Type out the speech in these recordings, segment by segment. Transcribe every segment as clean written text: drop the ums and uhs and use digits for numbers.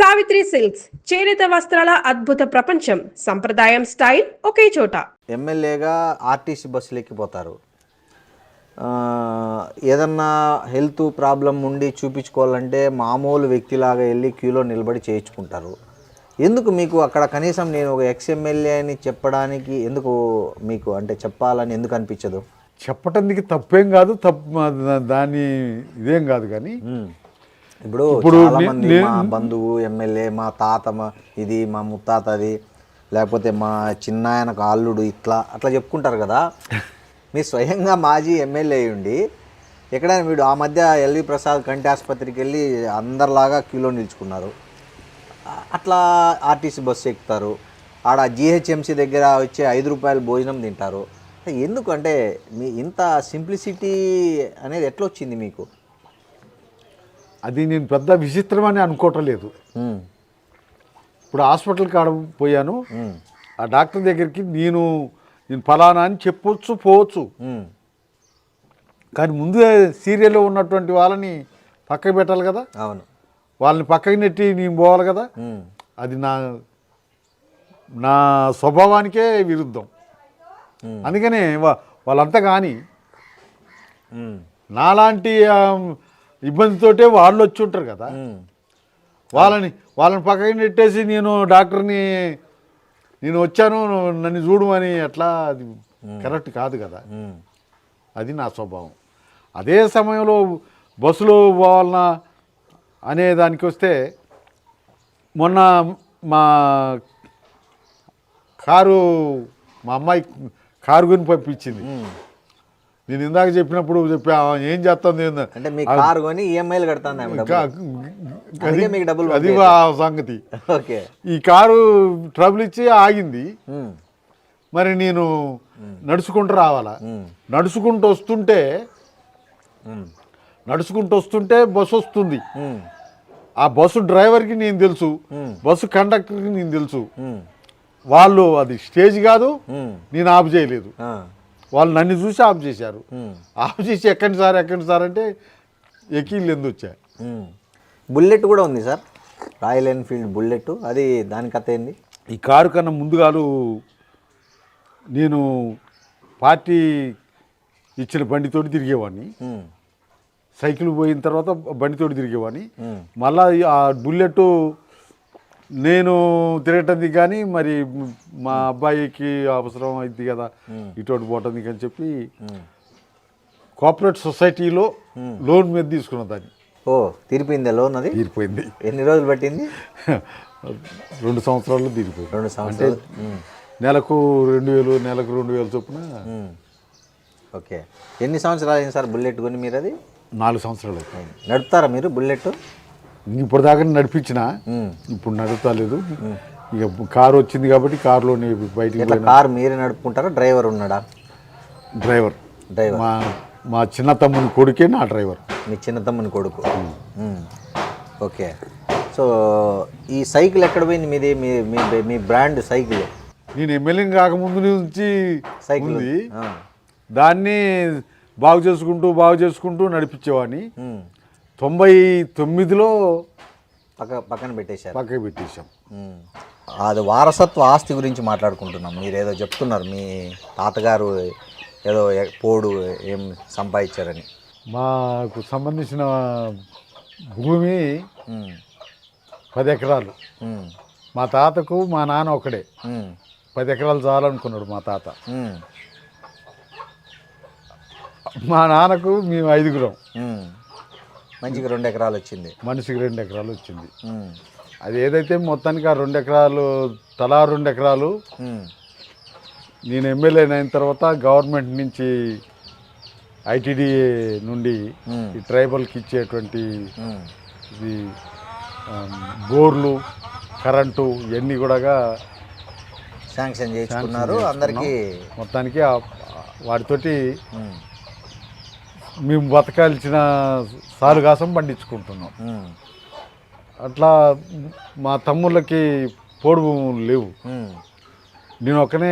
Savitri silks చేనేత వస్త్రాల అద్భుత ప్రపంచం. సంప్రదాయం స్టైల్ ఒకే చోట. ఎమ్మెల్యేగా ఆర్టీసీ బస్సులు ఎక్కిపోతారు. ఏదన్నా హెల్త్ ప్రాబ్లం ఉండి చూపించుకోవాలంటే మామూలు వ్యక్తిలాగా వెళ్ళి క్యూలో నిలబడి చేయించుకుంటారు. ఎందుకు మీకు అక్కడ కనీసం నేను ఒక ఎక్స్ఎమ్మెల్యే అని చెప్పడానికి ఎందుకు మీకు అంటే చెప్పాలని ఎందుకు అనిపించదు? చెప్పటానికి తప్పేం కాదు, దాని ఇదేం కాదు. కానీ ఇప్పుడు చాలా మంది మా బంధువు ఎమ్మెల్యే, మా తాత ఇది మా ముత్తాతది, లేకపోతే మా చిన్నాయనకు అల్లుడు అట్లా చెప్పుకుంటారు కదా. మీరు స్వయంగా మాజీ ఎమ్మెల్యే ఉండి ఎక్కడైనా వీడు ఆ మధ్య ఎల్వి ప్రసాద్ కంటి ఆసుపత్రికి వెళ్ళి అందరిలాగా క్యూలో నిల్చుకున్నారు. అట్లా ఆర్టీసీ బస్సు ఎక్కుతారు, ఆడ జిహెచ్ఎంసీ దగ్గర వచ్చే 5 రూపాయల భోజనం తింటారు. ఎందుకు అంటే మీ ఇంత సింప్లిసిటీ అనేది ఎట్లా వచ్చింది మీకు? అది నేను పెద్ద విచిత్రమని అనుకోవటం లేదు. ఇప్పుడు హాస్పిటల్కి ఆడ పోయాను, ఆ డాక్టర్ దగ్గరికి నేను ఫలానా అని చెప్పొచ్చు పోవచ్చు. కానీ ముందు సీరియల్లో ఉన్నటువంటి వాళ్ళని పక్కకి పెట్టాలి కదా. అవును, వాళ్ళని పక్కకి నెట్టి నేను పోవాలి కదా. అది నా స్వభావానికే విరుద్ధం. అందుకనే వాళ్ళంతా కానీ నాలాంటి ఇబ్బందితోటే వాళ్ళు వచ్చి ఉంటారు కదా. వాళ్ళని పక్కకి నెట్టేసి నేను డాక్టర్ని నేను వచ్చాను నన్ను చూడమని అట్లా అది కరెక్ట్ కాదు కదా. అది నా స్వభావం. అదే సమయంలో బస్సులో పోవాలన్నా అనే దానికి వస్తే మొన్న మా అమ్మాయి కారు కొని పంపించింది. నేను ఇందాక చెప్పినప్పుడు ఏం చేస్తుంది అంటే మీ కారు కొని ఈఎంఐలు కడతాను, అది ఆ సంగతి. ఈ కారు ట్రబుల్ ఇచ్చి ఆగింది. మరి నేను నడుచుకుంటూ రావాలా. నడుచుకుంటూ వస్తుంటే బస్సు వస్తుంది. ఆ బస్సు డ్రైవర్కి నేను తెలుసు, బస్సు కండక్టర్కి నేను తెలుసు. వాళ్ళు అది స్టేజ్ కాదు, నేను ఆఫ్ చేయలేదు. వాళ్ళు నన్ను చూసి ఆఫ్ చేశారు. ఆఫ్ చేసి ఎక్కండి సార్ అంటే ఎక్కిళ్ళు ఎందుకు వచ్చా. బుల్లెట్ కూడా ఉంది సార్, రాయల్ ఎన్ఫీల్డ్ బుల్లెట్. అది దాని కథ ఏంది? ఈ కారు కన్నా ముందుగాలు నేను పార్టీ ఇచ్చిన బండితోటి తిరిగేవాడిని. సైకిల్ పోయిన తర్వాత బండితోటి తిరిగేవాడిని. మళ్ళీ ఆ బుల్లెట్ నేను తిరగటానికి కానీ మరి మా అబ్బాయికి అవసరం అయింది కదా ఇటువంటి పోవటానికి అని చెప్పి కోఆపరేటివ్ సొసైటీలో లోన్ మీద తీసుకున్న దాన్ని. తీరిపోయిందా లోన్? అది తీరిపోయింది. ఎన్ని రోజులు పట్టింది? 2 సంవత్సరాల్లో తీరిపోయింది. 2 సంవత్సరాలు. నెలకు 2000 నెలకు 2000 చొప్పున. ఓకే. ఎన్ని సంవత్సరాలు అయింది సార్ బుల్లెట్ కొని మీరు? అది 4 సంవత్సరాలు అయిపోయింది. నడుపుతారా మీరు బుల్లెట్? ఇప్పుడు దాకా నడిపించిన, ఇప్పుడు నడుపుతలేదు. ఇక కారు వచ్చింది కాబట్టి కారులోనే బయటికి. కారు మీరే నడుపుకుంటారా? డ్రైవర్ ఉన్నాడా? డ్రైవర్ మా చిన్న తమ్ముని కొడుకే నా డ్రైవర్. మీ చిన్న తమ్ముని కొడుకు. ఓకే. సో ఈ సైకిల్ ఎక్కడ పోయింది మీది? మీ బ్రాండ్ సైకిల్? నేను ఎమ్మెల్యే కాకముందు నుంచి సైకిల్ ఉంది. దాన్ని బాగు చేసుకుంటూ నడిపించేవాడిని. 99లో పక్కన పెట్టేశారు. పక్కన పెట్టేశాం. అది వారసత్వ ఆస్తి గురించి మాట్లాడుకుంటున్నాం. మీరు ఏదో చెప్తున్నారు, మీ తాతగారు ఏదో పోడు ఏం సంపాదించారని. మాకు సంబంధించిన భూమి 10 ఎకరాలు. మా తాతకు మా నాన్న ఒకడే 10 ఎకరాలు చాలనుకున్నాడు మా తాత. మా నాన్నకు మేము 5గురం. మనిషికి 2 ఎకరాలు వచ్చింది. మనిషికి 2 ఎకరాలు వచ్చింది. అది ఏదైతే మొత్తానికి ఆ 2 ఎకరాలు తలా 2 ఎకరాలు నేను ఎమ్మెల్యే అయిన తర్వాత గవర్నమెంట్ నుంచి ఐటీడీఏ నుండి ఈ ట్రైబల్కి ఇచ్చేటువంటి ఇది బోర్లు, కరెంటు ఇవన్నీ కూడా శాంక్షన్ చేసుకున్నారు అందరికీ. మొత్తానికి వాటితోటి మేము బతకాల్సిన సాలుగాసం పండించుకుంటున్నాం. అట్లా మా తమ్ముళ్ళకి పోడు భూములు లేవు. నేను ఒకనే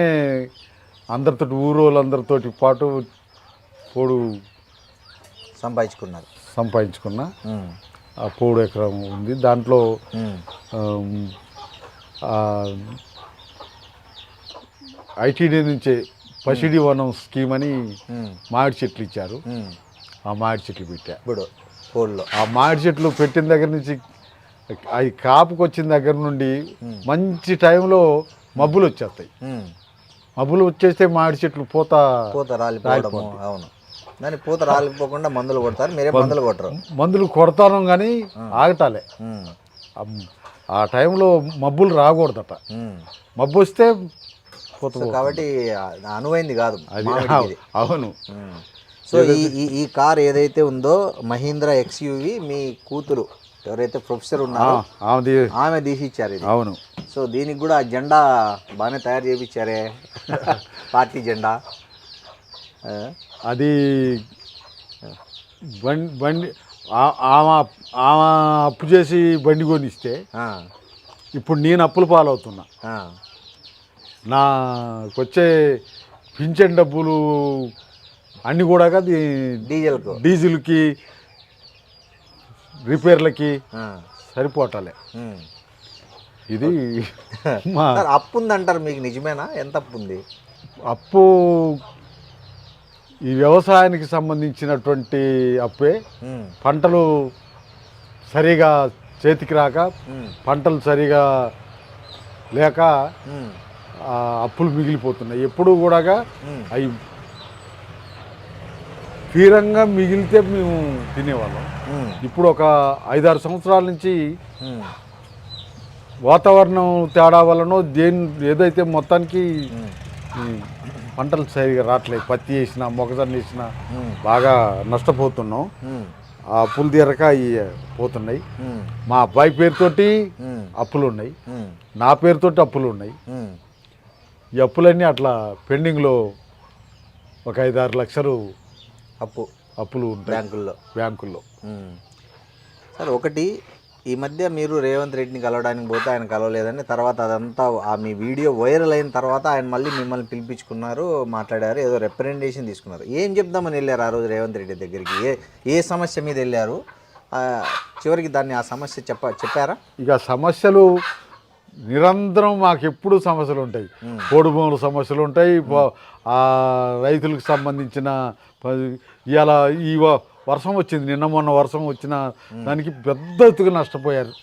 అందరితోటి ఊరోళ్ళందరితోటి పాటు పోడు సంపాదించుకున్నా. ఆ 3 ఎకరం ఉంది. దాంట్లో ఐటీడీ నుంచే పసిడి వనం స్కీమ్ అని మామిడి చెట్లు ఇచ్చారు. ఆ మామిడి చెట్లు పెట్టా. ఇప్పుడు కోళ్ళు ఆ మామిడి చెట్లు పెట్టిన దగ్గర నుంచి అవి కాపుకి వచ్చిన దగ్గర నుండి మంచి టైంలో మబ్బులు వచ్చేస్తాయి. మబ్బులు వచ్చేస్తే మామిడి చెట్లు పూత రాలిపోవడము. అవును, దాని పూత రాలిపోకుండా మందులు కొడతారు. మీరే మందులు కొట్టరు? మందులు కొడతాను కానీ ఆగటాలే. ఆ టైంలో మబ్బులు రాకూడదట. మబ్బు వస్తే కాబట్టి అనువైంది కాదు. అవును. సో ఈ కార్ ఏదైతే ఉందో మహీంద్రా XUV మీ కూతురు ఎవరైతే ప్రొఫెసర్ ఉన్నారో ఆమె తీసిచ్చారు ఇది. అవును. సో దీనికి కూడా జెండా బాగానే తయారు చేయించారే, పార్టీ జెండా. అది బండి ఆమె అప్పు చేసి బండి కొనిస్తే ఇప్పుడు నేను అప్పుల పాలవుతున్నా. నాకు వచ్చే పింఛన్ డబ్బులు అన్నీ కూడా డీజిల్కి రిపేర్లకి సరిపోవటాలే. ఇది అప్పు ఉందంటారు, మీకు నిజమేనా? ఎంత అప్పు ఉంది? అప్పు ఈ వ్యవసాయానికి సంబంధించినటువంటి అప్పే. పంటలు సరిగా చేతికి రాక, పంటలు సరిగా లేక అప్పులు మిగిలిపోతున్నాయి. ఎప్పుడు కూడా అవి తీరంగా మిగిలితే మేము తినేవాళ్ళం. ఇప్పుడు ఒక 5-6 సంవత్సరాల నుంచి వాతావరణం తేడా వలన ఏదైతే మొత్తానికి పంటలు సరిగా రావట్లేదు. పత్తి వేసినా, మొక్కజొన్న వేసినా బాగా నష్టపోతున్నాం. ఆ అప్పులు తీరక అవి పోతున్నాయి. మా అబ్బాయి పేరుతోటి అప్పులు ఉన్నాయి, నా పేరుతోటి అప్పులు ఉన్నాయి. ఈ అప్పులన్నీ అట్లా పెండింగ్లో ఒక 5-6 లక్షలు అప్పులు ఉంటాయి బ్యాంకుల్లో. సార్, ఒకటి ఈ మధ్య మీరు రేవంత్ రెడ్డిని కలవడానికి పోతే ఆయన కలవలేదని, తర్వాత అదంతా మీ వీడియో వైరల్ అయిన తర్వాత ఆయన మళ్ళీ మిమ్మల్ని పిలిపించుకున్నారు, మాట్లాడారు, ఏదో రిప్రజెంటేషన్ తీసుకున్నారు. ఏం చెప్దామని వెళ్ళారు ఆ రోజు రేవంత్ రెడ్డి దగ్గరికి? ఏ సమస్య మీద వెళ్ళారు? చివరికి ఆ సమస్య చెప్పారా? ఇక సమస్యలు నిరంతరం మాకు ఎప్పుడు సమస్యలు ఉంటాయి. పోడు భూముల సమస్యలు ఉంటాయి. రైతులకు సంబంధించిన ఇవాళ ఈ వర్షం వచ్చింది, నిన్న మొన్న వర్షం వచ్చిన దానికి పెద్ద ఎత్తుగా నష్టపోయారు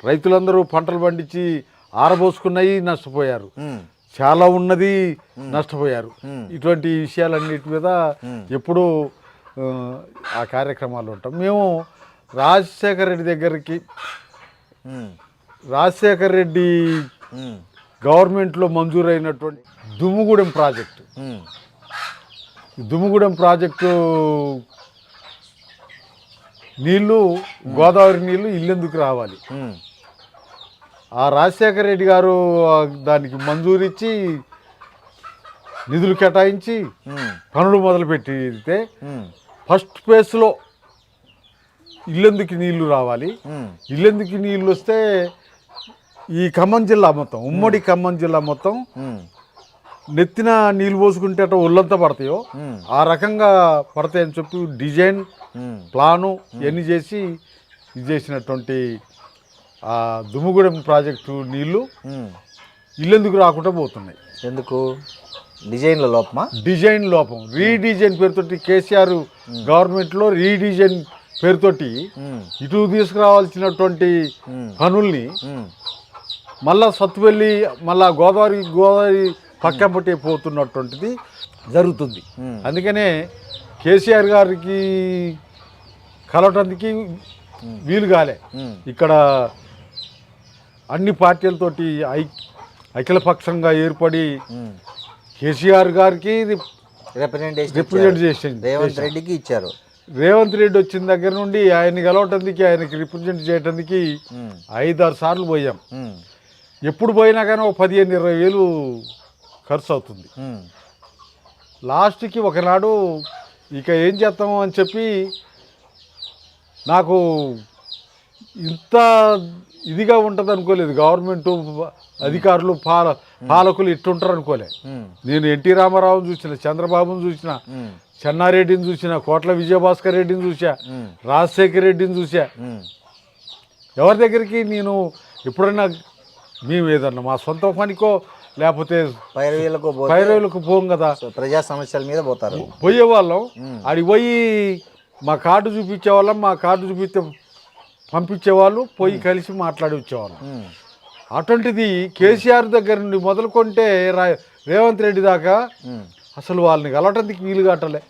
రైతులందరూ. పంటలు పండించి ఆరబోసుకున్నాయి, నష్టపోయారు. చాలా ఉన్నది, నష్టపోయారు. ఇటువంటి విషయాలన్నిటి మీద ఎప్పుడూ ఆ కార్యక్రమాలు ఉంటాం. మేము రాజశేఖర రెడ్డి దగ్గరికి, రాజశేఖర రెడ్డి గవర్నమెంట్లో మంజూరైనటువంటి దుమ్ముగూడెం ప్రాజెక్టు నీళ్లు, గోదావరి నీళ్లు ఇల్లెందుకు రావాలి? ఆ రాజశేఖర రెడ్డి గారు దానికి మంజూరిచ్చి నిధులు కేటాయించి పనులు మొదలుపెట్టితే ఫస్ట్ ఫేజ్లో ఇల్లెందుకు నీళ్లు రావాలి. ఇల్లెందుకు నీళ్ళు వస్తే ఈ ఖమ్మం జిల్లా మొత్తం, ఉమ్మడి ఖమ్మం జిల్లా మొత్తం నెత్తిన నీళ్ళు పోసుకుంటే అట్లా ఒళ్ళంతా పడతాయో ఆ రకంగా పడతాయని చెప్పి డిజైన్, ప్లాను ఇవన్నీ చేసి ఇది చేసినటువంటి ఆ దుమ్ముగూడెం ప్రాజెక్టు నీళ్లు ఇల్లెందుకు రాకుండా పోతున్నాయి? ఎందుకు? డిజైన్ల లోపమా? డిజైన్ లోపం. రీడిజైన్ పేరుతోటి కేసీఆర్ గవర్నమెంట్లో రీడిజైన్ పేరుతోటి ఇటు తీసుకురావాల్సినటువంటి పనుల్ని మళ్ళా సత్తువెల్లి, మళ్ళా గోదావరి పక్కంపట్టి పోతున్నటువంటిది జరుగుతుంది. అందుకనే కేసీఆర్ గారికి కలవటానికి వీలు కాలే. ఇక్కడ అన్ని పార్టీలతోటి అఖిలపక్షంగా ఏర్పడి కేసీఆర్ గారికి రిప్రజెంటేషన్ రేవంత్ రెడ్డికి ఇచ్చారు. రేవంత్ రెడ్డి వచ్చిన దగ్గర నుండి ఆయన్ని కలవటానికి, ఆయనకి రిప్రజెంట్ చేయడానికి 5-6 సార్లు పోయాం. ఎప్పుడు పోయినా కానీ ఒక 15-20 వేలు ఖర్చు అవుతుంది. లాస్ట్కి ఒకనాడు ఇక ఏం చేస్తాము అని చెప్పి, నాకు ఇంత ఇదిగా ఉంటుంది అనుకోలేదు. గవర్నమెంట్ అధికారులు, పాలకులు ఇట్టుంటారు అనుకోలే. నేను ఎన్టీ రామారావుని చూసిన, చంద్రబాబుని చూసిన, చెన్నారెడ్డిని చూసా, కోట్ల విజయభాస్కర్ రెడ్డిని చూసా, రాజశేఖర్ రెడ్డిని చూసా. ఎవరి దగ్గరికి నేను ఎప్పుడన్నా మేము ఏదన్నా మా సొంత పనికో లేకపోతే పైరవీలకు పోం కదా, ప్రజా సమస్యల మీద పోతారు. పోయేవాళ్ళం. ఆడికి పోయి మా కార్డు చూపించేవాళ్ళం, మా కార్డు చూపిస్తే పంపించేవాళ్ళు, పోయి కలిసి మాట్లాడి వచ్చేవాళ్ళం. అటువంటిది కేసీఆర్ దగ్గర నుండి మొదలుకుంటే రేవంత్ రెడ్డి దాకా అసలు వాళ్ళని కలవటానికి వీలు కట్టలే.